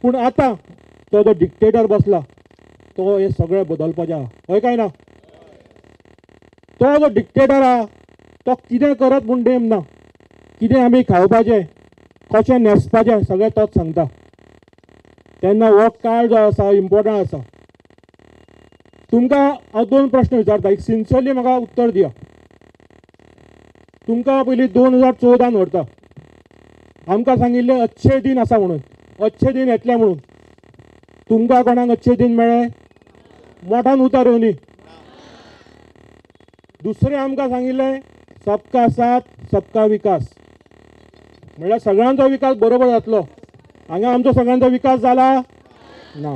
पूण आतां तो जो डिक्टेटर बसला तो हे सगळें बदलपाचें आहा, हय काय ना? तो जो डिक्टेटर आहा तो कितें करत म्हूण नेम ना, कितें आमी खावपाचें, कशें न्हेसपाचें सगळें तोच सांगता. तेन्ना हो काळ जो आसा इम्पॉर्टंट आसा. तुमकां हांव 2 प्रश्न विचारता, एक सिन्सियरली म्हाका उत्तर दिया. तुमकां पयलीं 2014 व्हरता, आमकां सांगिल्लें अच्छे दिन आसा म्हणून, अच्छे दिन येतले म्हणून. तुमकां कोणाक अच्छे दिन मेळ्ळे? मोठान उतर न्ही. दुसरें आमकां सांगिल्लें सबका साथ सबका विकास, म्हळ्यार सगळ्यांचो विकास बरोबर जातलो. हांगा आमचो सगळ्यांचो विकास जाला ना.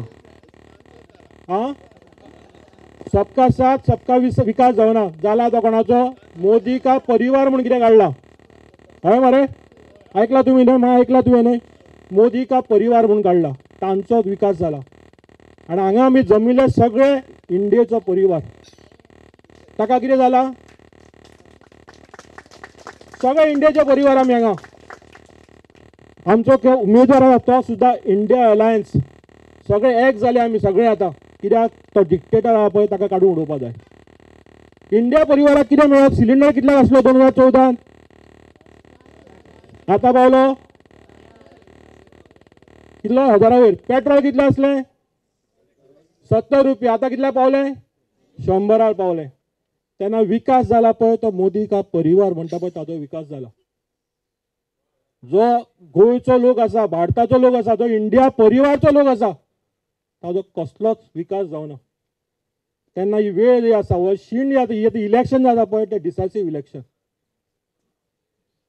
सबका साथ सबका विकास जावना. जाला तो कोणाचो? मोदी का परिवार म्हणून कितें काडला, हय मरे? ऐकला तुम्ही न्हय? म्हाका ऐकला तुवें न्हय? मोदी का परिवार म्हणून काडला, तांचोच विकास जाला. आनी हांगा आमी जमिल्ले सगळे इंडियेचो परिवार. ताका कितें जाला? सगळे इंडियेचे परिवार आमी हांगा. आमचो उमेदवार आसा तो सुद्दां इंडिया अलायन्स. सगळे एक जाले आमी सगळे आतां. कित्याक तो डिक्टेटर आहा पळय ताका काडून उडोवपा जाय. इंडिया परिवाराक कितें मेळत? सिलिंडर कितल्याक आसलो 2014? आतां पावलो कितलो? 1000 वयर. पेट्रोल कितलें आसलें? 70 रुपया. आतां कितल्या पावलें? 100 पावलें. तेन्ना विकास जाला पळय तो मोदी का परिवार म्हणटा पळय ताचो विकास जाला. जो गोंयचो लोक आसा, भारताचो लोक आसा, जो इंडिया परिवारचो लोक आसा, ताजो कसलोच विकास जावना. तेन्ना ही वेळ जी आसा, हो शीण जी आतां इलेक्शन जाता पळय तें डिसायसीव इलेक्शन.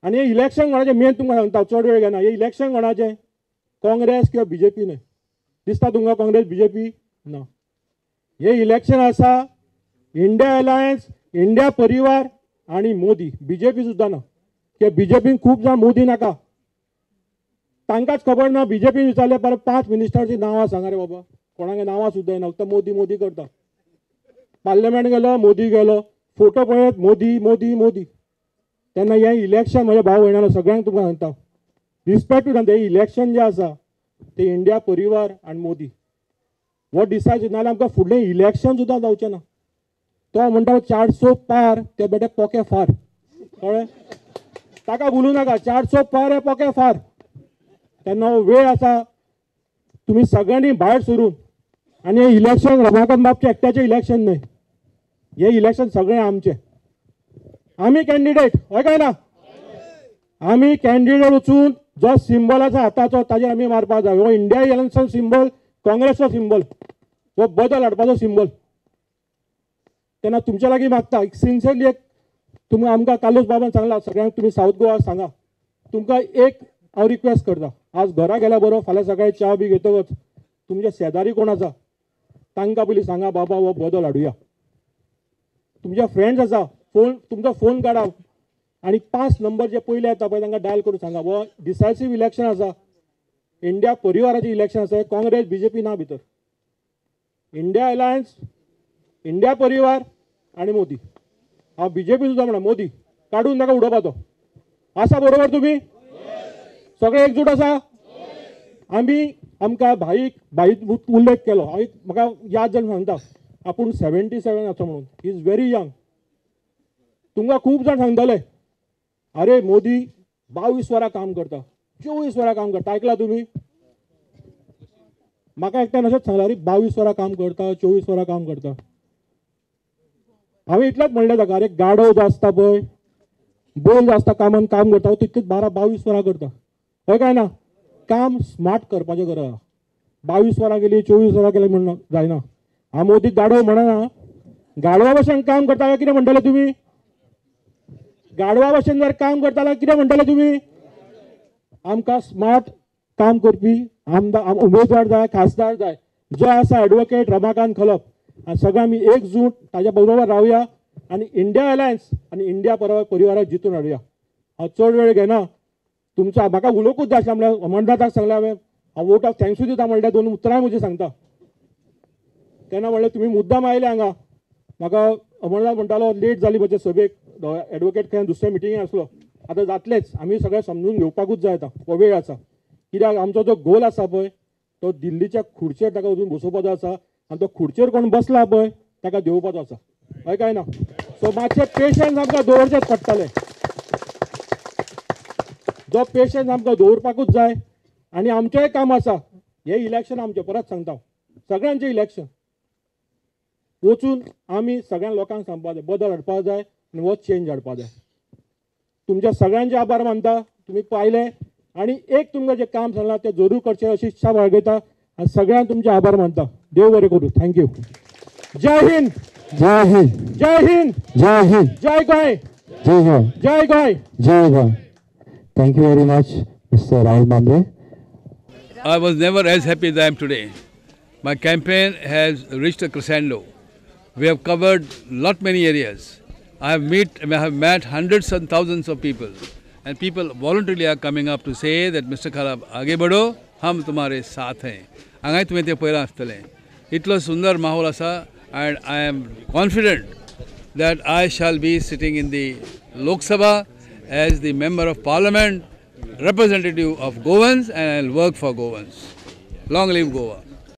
आनी हे इलेक्शन कोणाचें मेन तुमकां सांगता, चड वेळ घेना. हे इलेक्शन कोणाचें? काँग्रेस किंवा बीजेपी न्हय. दिसता तुमकां काँग्रेस बीजेपी? ना. हे इलेक्शन आसा इंडिया अलायन्स, इंडिया परिवार आनी मोदी. बीजेपी सुद्दां ना. कित्याक बीजेपीन खूब जाण मोदी नाका, तांकांच खबर ना. बीजेपीन विचारलें परत 5 मिनिस्टरांची नांवां सांगा रे बाबा, कोणागे नांवां सुद्दां ना, फक्त मोदी मोदी करता. पार्लमेंट गेलो मोदी गेलो, फोटो पळयत मोदी मोदी मोदी. तेन्ना हें इलेक्शन म्हज्या भाव भयणानो सगळ्यांक तुमकां सांगता, रिस्पेक्ट टू सांगता, हें इलेक्शन जें आसा तें इंडिया परिवार आनी मोदी हो डिसायड. नाल्यार आमकां फुडलें इलेक्शन सुद्दां जावचें ना. तो म्हणटा 400 पार ते बेटे पोके फार, कळ्ळें? ताका बोलू नाका 400 पार हे पोके फार. तेन्ना हो वेळ आसा तुमी सगळ्यांनी भायर सरून. आनी हे इलेक्शन रमाकांत बाबचें एकट्याचें इलेक्शन न्हय, हे इलेक्शन सगळें आमचें. आमी कॅन्डिडेट, हय काय ना? आमी कॅन्डिडेट वचून जो सिंबल आसा हाताचो ताजेर आमी मारपाक जाय. हो इंडिया अलायन्सचो सिंबल, काँग्रेसचो सिंबल, हो बदल हाडपाचो सिंबल. तेन्ना तुमच्या लागीं मागता एक सिन्सियरली, एक तुमी आमकां कालूच बाबान सांगला सगळ्यांक तुमी सावथ गोवा सांगा. तुमकां एक हांव रिक्वेस्ट करता, आज घरा गेल्या बरो फाल्यां सकाळीं च्या बी घेतकच तुमचे शेजारी कोण आसा तांकां पयलीं सांगा बाबा हो बदल हाडुया. तुमचे फ्रेंड्स आसा, तुमचो फोन काडा आनी 5 नंबर जे पयले येता पळय तांकां डायल करून सांगा हो डिसायसीव इलेक्शन आसा, इंडिया परिवाराचें इलेक्शन आसा. काँग्रेस बीजेपी ना भितर. इंडिया अलायन्स, इंडिया परिवार आनी मोदी. हांव बीजेपी सुद्दां म्हणा, मोदी काडून ताका उडोवपाचो. आसा बरोबर तुमी सगळे एकजूट आसा? आमी आमकां भाईक उल्लेख केलो. हांव म्हाका याद जावन सांगता, आपूण 77 आसा म्हणून. He is very young. तुमकां खूब जाण सांगतले अरे मोदी 22 वरां काम करता, 24 वरां काम करता. ऐकला तुमी? म्हाका एकट्यान अशेंच सांगला अरे 22 वरां काम करता, 24 वरां काम करता. हांवें इतलेंच म्हणलें ताका, अरे गाडव जो आसता पळय, बैल जो आसता कामान काम करता, तो तितलेच 12-22 वरां करता, हय काय ना? काम स्मार्ट करपाचें गरज आहा. 22 वरां केली, 24 वरां केली म्हणून जायना. हांव मोदी गाडव म्हणना, गाडवा भशेन काम करता काय कितें म्हणटले तुमी? गाडवा भशेन जर काम करता जाल्यार कितें म्हणटले तुमी? आमकां स्मार्ट काम करपी आमदार उमेदवार जाय, खासदार जाय, जो आसा एडवोकेट रमाकांत खलप. आनी सगळे आमी एकजूट ताच्या बरोबर रावया आनी इंडिया अलायन्स आनी इंडिया परिवाराक जितून हाडुया. हांव चड वेळ घेना. तुमचा म्हाका उलोवपूच जाय आसलें. म्हणल्यार अमरनाथाक सांगलें हांव वोट ऑफ थँक्सू दिता म्हणल्यार 2 उतरां म्हजी सांगता. तेन्ना म्हणलें तुमी मुद्दाम आयले हांगा. म्हाका अमरनाथ म्हणटालो लेट जाली म्हजे सभेक, एडवोकेट खंय दुसऱ्या मिटिंगेक आसलो. आतां जातलेंच, आमी सगळें समजून घेवपाकूच जाय. आतां हो वेळ आसा. कित्याक आमचो जो गोल आसा पळय तो दिल्लीच्या खुर्चेर ताका वचून बसोवपाचो आसा आनी तो खुर्चेर कोण बसला पळय ताका देंवोवपाचो आसा, हय काय ना. सो मातशें पेशन्स आमकां दवरचेच पडटलें, जो पेशन्स आमकां दवरपाकूच जाय. आनी आमचेंय काम आसा, हे इलेक्शन आमचें, परत सांगता सगळ्यांचें इलेक्शन वचून आमी सगळ्या लोकांक सांगपाक जाय, बदल हाडपाक जाय आनी हो चेंज हाडपाक जाय. तुमच्या सगळ्यांचे आभार मानता, तुमी पाहिले आनी एक तुमकां जें काम सांगलां तें जरूर करचें अशी इच्छा बाळगयता आनी सगळ्यांक तुमचे आभार मानता. देव बरें करूं. थँक्यू. जय हिंद. जय हिंद. जय हिंद. जय हिंद. जय गोय. जय गोय. जय गोय. जय गोय. Thank you very much, Mr. Rahul Mamre. I was never as happy as I am today. My campaign has reached a crescendo. We have covered many areas. I have met hundreds and thousands of people, and people voluntarily are coming up to say that Mr. Khala, आगे बढ़ो, हम तुम्हारे साथ हैं. हांगाय तुवें तें पळयलां आसतलें. इतलो सुंदर माहोल आसा, and I am confident that I shall be sitting in the Lok Sabha as the member of parliament, representative of Goans, and I'll work for Goans. Long live Goa.